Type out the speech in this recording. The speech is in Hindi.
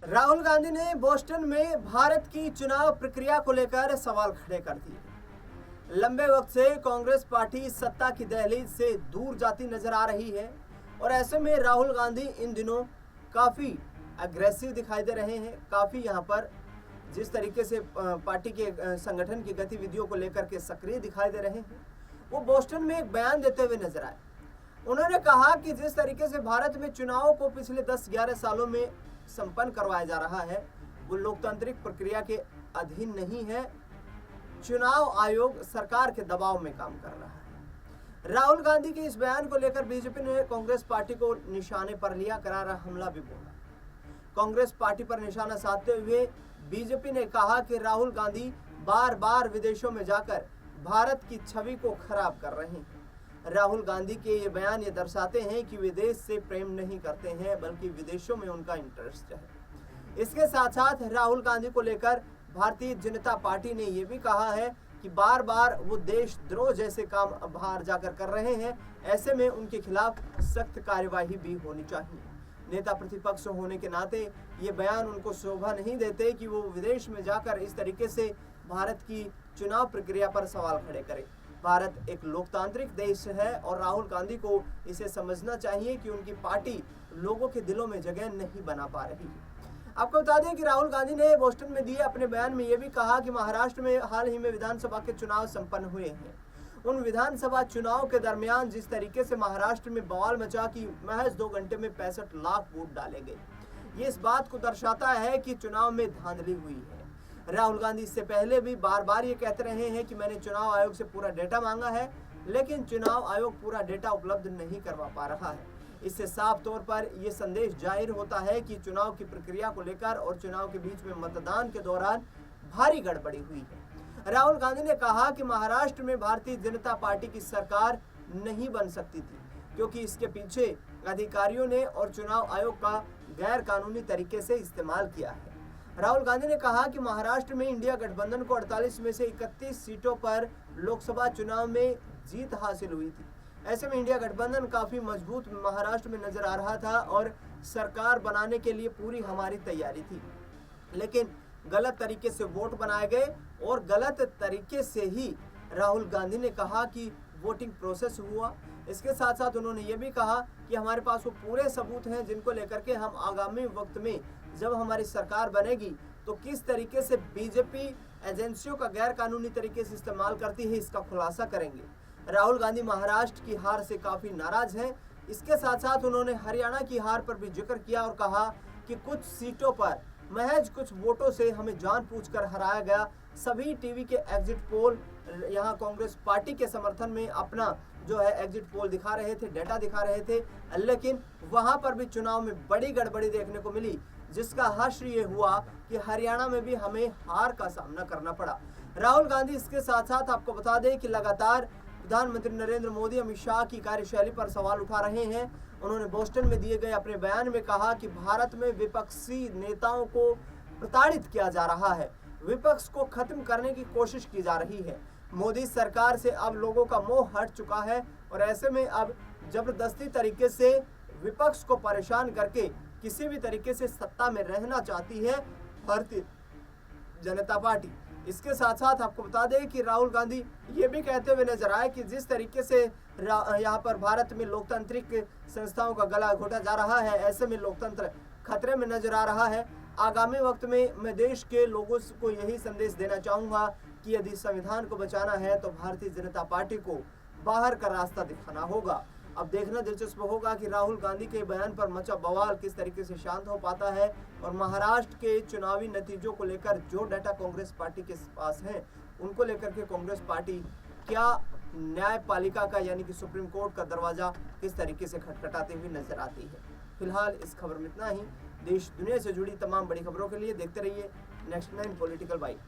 राहुल गांधी ने बोस्टन में भारत की चुनाव प्रक्रिया को लेकर सवाल खड़े कर दिए। लंबे वक्त से कांग्रेस पार्टी सत्ता की दहलीज से दूर जाती नजर आ रही है और ऐसे में राहुल गांधी इन दिनों काफ़ी अग्रेसिव दिखाई दे रहे हैं। काफ़ी यहाँ पर जिस तरीके से पार्टी के संगठन की गतिविधियों को लेकर के सक्रिय दिखाई दे रहे हैं, वो बोस्टन में एक बयान देते हुए नजर आए। उन्होंने कहा कि जिस तरीके से भारत में चुनाव को पिछले 10-11 सालों में संपन्न करवाया जा रहा है, वो लोकतांत्रिक प्रक्रिया के अधीन नहीं है। चुनाव आयोग सरकार के दबाव में काम कर रहा है। राहुल गांधी के इस बयान को लेकर बीजेपी ने कांग्रेस पार्टी को निशाने पर लिया, करारा हमला भी बोला। कांग्रेस पार्टी पर निशाना साधते हुए बीजेपी ने कहा कि राहुल गांधी बार बार विदेशों में जाकर भारत की छवि को खराब कर रहे हैं। राहुल गांधी के ये बयान ये दर्शाते हैं कि विदेश से प्रेम नहीं करते हैं, बल्कि विदेशों में उनका इंटरेस्ट है। इसके साथ साथ राहुल गांधी को लेकर भारतीय जनता पार्टी ने ये भी कहा है कि बार बार वो देशद्रोह जैसे काम बाहर जाकर कर रहे हैं। ऐसे में उनके खिलाफ सख्त कार्यवाही भी होनी चाहिए। नेता प्रतिपक्ष होने के नाते ये बयान उनको शोभा नहीं देते कि वो विदेश में जाकर इस तरीके से भारत की चुनाव प्रक्रिया पर सवाल खड़े करें। भारत एक लोकतांत्रिक देश है और राहुल गांधी को इसे समझना चाहिए कि उनकी पार्टी लोगों के दिलों में जगह नहीं बना पा रही है। आपको बता दें कि राहुल गांधी ने बोस्टन में दिए अपने बयान में यह भी कहा कि महाराष्ट्र में हाल ही में विधानसभा के चुनाव संपन्न हुए हैं। उन विधानसभा चुनाव के दरमियान जिस तरीके से महाराष्ट्र में बवाल मचा कि महज 2 घंटे में 65 लाख वोट डाले गए, ये इस बात को दर्शाता है कि चुनाव में धांधली हुई है। राहुल गांधी इससे पहले भी बार बार ये कहते रहे हैं कि मैंने चुनाव आयोग से पूरा डेटा मांगा है, लेकिन चुनाव आयोग पूरा डेटा उपलब्ध नहीं करवा पा रहा है। इससे साफ तौर पर यह संदेश जाहिर होता है कि चुनाव की प्रक्रिया को लेकर और चुनाव के बीच में मतदान के दौरान भारी गड़बड़ी हुई है। राहुल गांधी ने कहा कि महाराष्ट्र में भारतीय जनता पार्टी की सरकार नहीं बन सकती थी, क्योंकि इसके पीछे अधिकारियों ने और चुनाव आयोग का गैर कानूनी तरीके से इस्तेमाल किया है। राहुल गांधी ने कहा कि महाराष्ट्र में इंडिया गठबंधन को 48 में से 31 सीटों पर लोकसभा चुनाव में जीत हासिल हुई थी। ऐसे में इंडिया गठबंधन काफी मजबूत महाराष्ट्र में नजर आ रहा था और सरकार बनाने के लिए पूरी हमारी तैयारी थी, लेकिन गलत तरीके से वोट बनाए गए और गलत तरीके से ही राहुल गांधी ने कहा कि वोटिंग प्रोसेस हुआ। इसके साथ साथ उन्होंने ये भी कहा कि हमारे पास वो पूरे सबूत हैं जिनको लेकर के हम आगामी वक्त में जब हमारी सरकार बनेगी तो किस तरीके से बीजेपी एजेंसियों का गैर कानूनी तरीके से इस्तेमाल करती है, इसका खुलासा करेंगे। राहुल गांधी महाराष्ट्र की हार से काफ़ी नाराज हैं। इसके साथ साथ उन्होंने हरियाणा की हार पर भी जिक्र किया और कहा कि कुछ सीटों पर महज कुछ वोटों से हमें जानबूझकर हराया गया। सभी टीवी के एग्जिट पोल यहाँ कांग्रेस पार्टी के समर्थन में अपना जो है एग्जिट पोल दिखा रहे थे, डेटा दिखा रहे थे, लेकिन वहाँ पर भी चुनाव में बड़ी गड़बड़ी देखने को मिली, जिसका हश्र ये हुआ कि हरियाणा में भी हमें हार का सामना करना पड़ा। राहुल गांधी इसके साथ साथ आपको बता दें कि लगातार प्रधानमंत्री नरेंद्र मोदी अमित शाह की कार्यशैली पर सवाल उठा रहे हैं। उन्होंने बोस्टन में दिए गए अपने बयान में कहा कि भारत में विपक्षी नेताओं को प्रताड़ित किया जा रहा है, विपक्ष को खत्म करने की कोशिश की जा रही है। मोदी सरकार से अब लोगों का मोह हट चुका है और ऐसे में अब जबरदस्ती तरीके से विपक्ष को परेशान करके किसी भी तरीके से सत्ता में रहना चाहती है भारतीय जनता पार्टी। इसके साथ साथ आपको बता दें कि राहुल गांधी ये भी कहते हुए नजर आए कि जिस तरीके से यहाँ पर भारत में लोकतांत्रिक संस्थाओं का गला घोटा जा रहा है, ऐसे में लोकतंत्र खतरे में नजर आ रहा है। आगामी वक्त में मैं देश के लोगों को यही संदेश देना चाहूँगा कि यदि संविधान को बचाना है तो भारतीय जनता पार्टी को बाहर का रास्ता दिखाना होगा। अब देखना दिलचस्प होगा कि राहुल गांधी के बयान पर मचा बवाल किस तरीके से शांत हो पाता है और महाराष्ट्र के चुनावी नतीजों को लेकर जो डाटा कांग्रेस पार्टी के पास है उनको लेकर के कांग्रेस पार्टी क्या न्यायपालिका का यानी कि सुप्रीम कोर्ट का दरवाजा किस तरीके से खटखटाती हुई नजर आती है। फिलहाल इस खबर में इतना ही। देश दुनिया से जुड़ी तमाम बड़ी खबरों के लिए देखते रहिए नेक्स्ट 9 पॉलिटिकल बाइट।